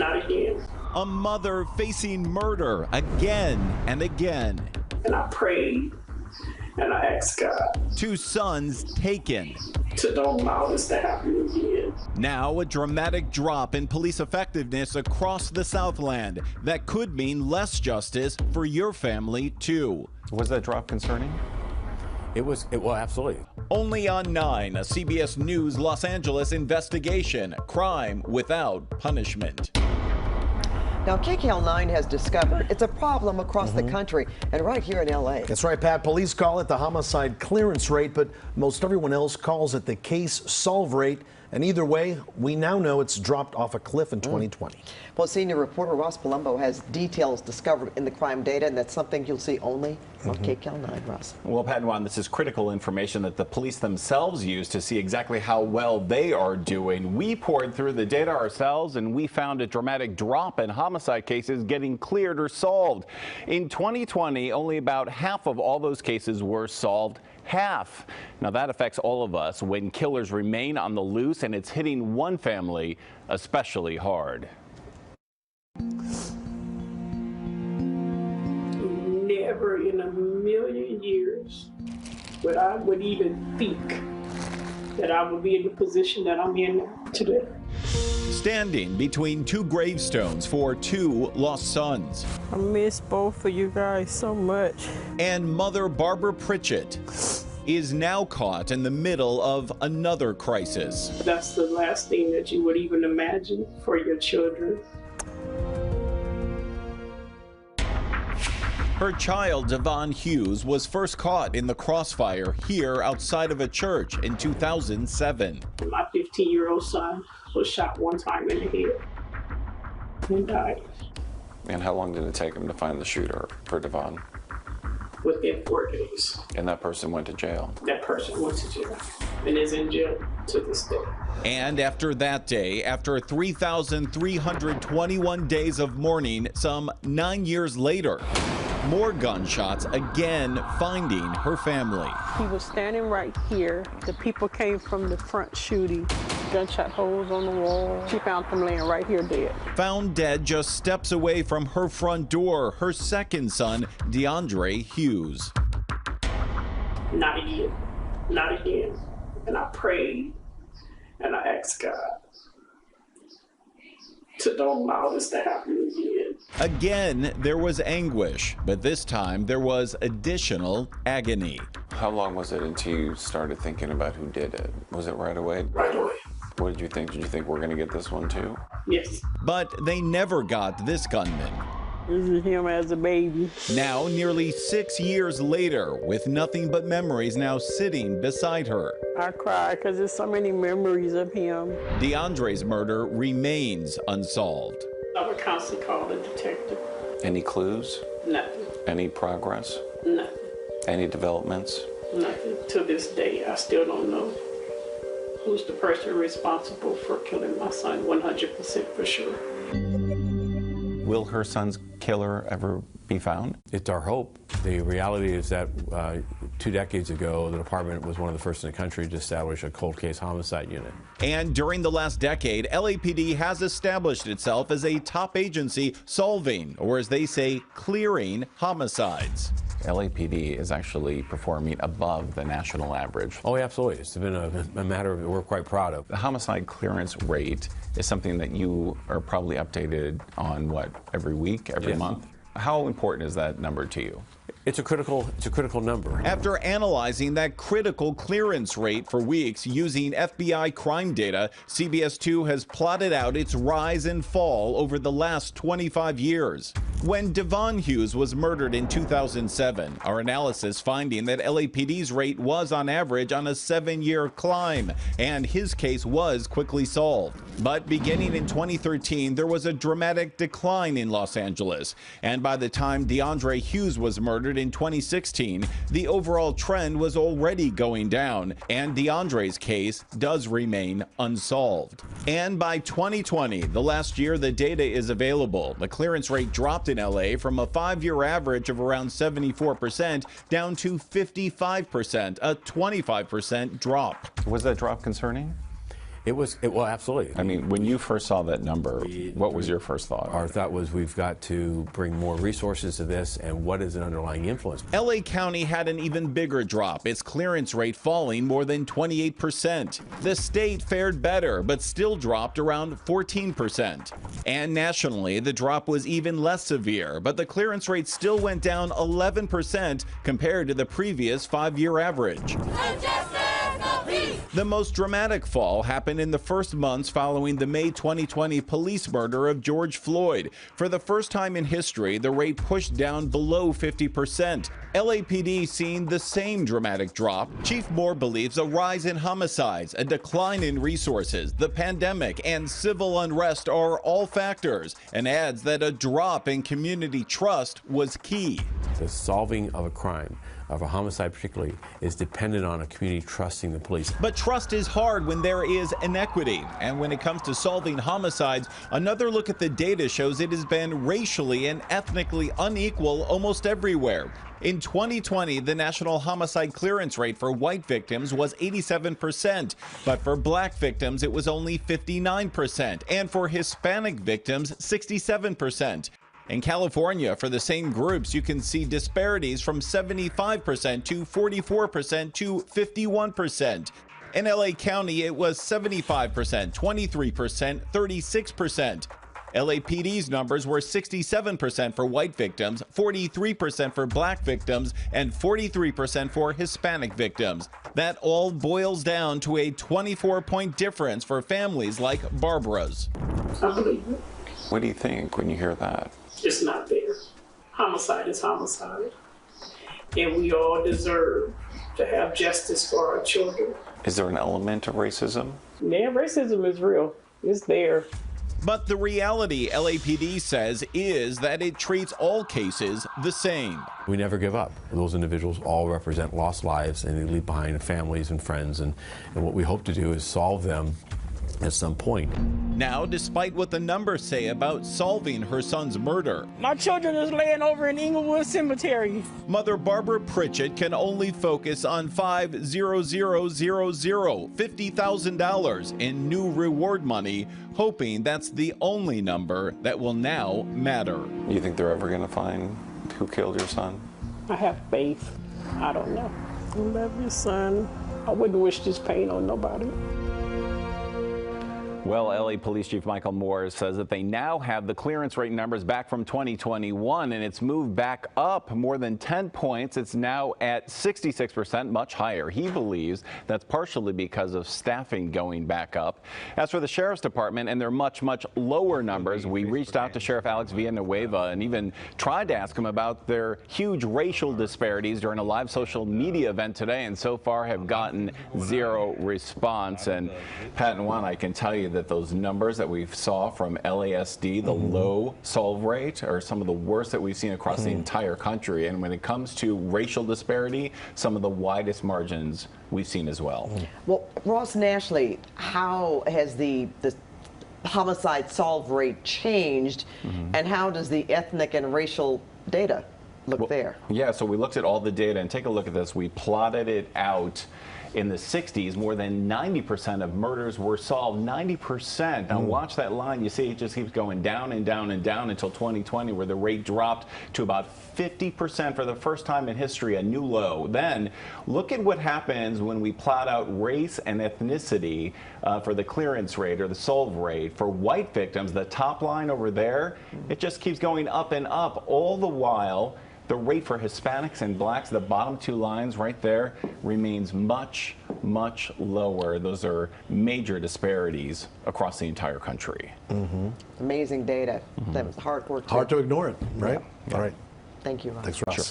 Not again. A mother facing murder again and again. And I prayed and I asked God. 2 sons taken. To don't allow this to happen again. Now a dramatic drop in police effectiveness across the Southland that could mean less justice for your family too. Was that drop concerning? Well, absolutely. Only on 9, a CBS News Los Angeles investigation, crime without punishment. Now, KCAL9 has discovered it's a problem across the country and right here in L.A. That's right, Pat. Police call it the homicide clearance rate, but most everyone else calls it the case solve rate. And either way, we now know it's dropped off a cliff in 2020. Well, senior reporter Ross Palombo has details discovered in the crime data, and that's something you'll see only on KCAL9, Ross. Well, Pat and Juan, this is critical information that the police themselves use to see exactly how well they are doing. We poured through the data ourselves, and we found a dramatic drop in homicide cases getting cleared or solved. In 2020, only about half of all those cases were solved. Half. Now that affects all of us when killers remain on the loose, and it's hitting one family especially hard. Never in a million years would I would even think that I would be in the position that I'm in today. Standing between 2 gravestones for 2 lost sons. I miss both of you guys so much. And mother Barbara Pritchett is now caught in the middle of another crisis. That's the last thing that you would even imagine for your children. Her child, Devon Hughes, was first caught in the crossfire here outside of a church in 2007. My 15-year-old son was shot one time in the head and died. And how long did it take him to find the shooter for Devon? Within 4 days. And that person went to jail? That person went to jail and is in jail to this day. And after that day, after 3,321 days of mourning, some 9 years later, more gunshots again finding her family. He was standing right here. The people came from the front shooting. Gunshot holes on the wall. She found him laying right here dead. Found dead just steps away from her front door, her second son, DeAndre Hughes. Not again. Not again. And I prayed and I asked God to don't allow this to happen again. Again, there was anguish, but this time there was additional agony. How long was it until you started thinking about who did it? Was it right away? Right away. What did you think? Did you think we're going to get this one too? Yes. But they never got this gunman. This is him as a baby. Now, nearly 6 years later, with nothing but memories now sitting beside her. I cry because there's so many memories of him. DeAndre's murder remains unsolved. I would constantly call the detective. Any clues? Nothing. Any progress? Nothing. Any developments? Nothing. To this day, I still don't know who's the person responsible for killing my son 100% for sure. Will her son's killer ever be found? It's our hope. The reality is that 2 decades ago, the department was one of the first in the country to establish a cold case homicide unit. And during the last decade, LAPD has established itself as a top agency solving, or as they say, clearing homicides. LAPD is actually performing above the national average. Oh, absolutely. It's been a matter that we're quite proud of. The homicide clearance rate is something that you are probably updated on, what, every week, every month? How important is that number to you? It's a critical number. After analyzing that critical clearance rate for weeks using FBI crime data, CBS 2 has plotted out its rise and fall over the last 25 years. When Devon Hughes was murdered in 2007, our analysis finding that LAPD's rate was on average on a 7-year climb, and his case was quickly solved. But beginning in 2013, there was a dramatic decline in Los Angeles, and by the time DeAndre Hughes was murdered in 2016, the overall trend was already going down, and DeAndre's case does remain unsolved. And by 2020, the last year the data is available, the clearance rate dropped in LA from a 5-year average of around 74% down to 55%, a 25% drop. Was that drop concerning? Well, absolutely. I mean, when you first saw that number, what was your first thought? Our thought was we've got to bring more resources to this, and what is an underlying influence? LA County had an even bigger drop, its clearance rate falling more than 28%. The state fared better, but still dropped around 14%. And nationally, the drop was even less severe, but the clearance rate still went down 11% compared to the previous 5-year average. The most dramatic fall happened in the first months following the May 2020 police murder of George Floyd. For the first time in history, the rate pushed down below 50%. LAPD seeing the same dramatic drop. Chief Moore believes a rise in homicides, a decline in resources, the pandemic, and civil unrest are all factors, and adds that a drop in community trust was key. The solving of a crime, of a homicide particularly, is dependent on a community trusting the police. But trust is hard when there is inequity. And when it comes to solving homicides, another look at the data shows it has been racially and ethnically unequal almost everywhere. In 2020, the national homicide clearance rate for white victims was 87%, but for black victims it was only 59%, and for Hispanic victims 67%. In California, for the same groups, you can see disparities from 75% to 44% to 51%. In LA County, it was 75%, 23%, 36%. LAPD's numbers were 67% for white victims, 43% for black victims, and 43% for Hispanic victims. That all boils down to a 24-point difference for families like Barbara's. I believe it. What do you think when you hear that? It's not there. Homicide is homicide. And we all deserve to have justice for our children. Is there an element of racism? Yeah, racism is real. It's there. But the reality, LAPD says, is that it treats all cases the same. We never give up. Those individuals all represent lost lives, and they leave behind families and friends, and what we hope to do is solve them at some point. Now, despite what the numbers say about solving her son's murder, My children is laying over in Inglewood Cemetery. Mother Barbara Pritchett can only focus on $50,000 in new reward money, hoping that's the only number that will now matter. You think they're ever going to find who killed your son? I have faith. I don't know. I love your son. I wouldn't wish this pain on nobody. Well, LA Police Chief Michael Moore says that they now have the clearance rate numbers back from 2021, and it's moved back up more than 10 points. It's now at 66%, much higher. He believes that's partially because of staffing going back up. As for the Sheriff's Department and their much, much lower numbers, we reached out to Sheriff Alex Villanueva and even tried to ask him about their huge racial disparities during a live social media event today, and so far have gotten zero response. And Pat and Juan, I can tell you that those numbers that we saw from LASD, the low solve rate, are some of the worst that we've seen across the entire country. And when it comes to racial disparity, some of the widest margins we've seen as well. Well, Ross, nationally, how has the homicide solve rate changed, and how does the ethnic and racial data look there? Yeah, so we looked at all the data, and take a look at this. We plotted it out. In the 60s, more than 90% of murders were solved. 90%. Now watch that line. You see it just keeps going down and down and down until 2020, where the rate dropped to about 50% for the first time in history, a new low. Then look at what happens when we plot out race and ethnicity for the clearance rate or the solve rate. For white victims, the top line over there, it just keeps going up and up, all the while the rate for Hispanics and blacks, the bottom two lines right there, remains much, much lower. Those are major disparities across the entire country. Amazing data. That was hard work. Hard to ignore it, right? Yeah. All right. Thank you, Ross. Thanks, Ross. Sure.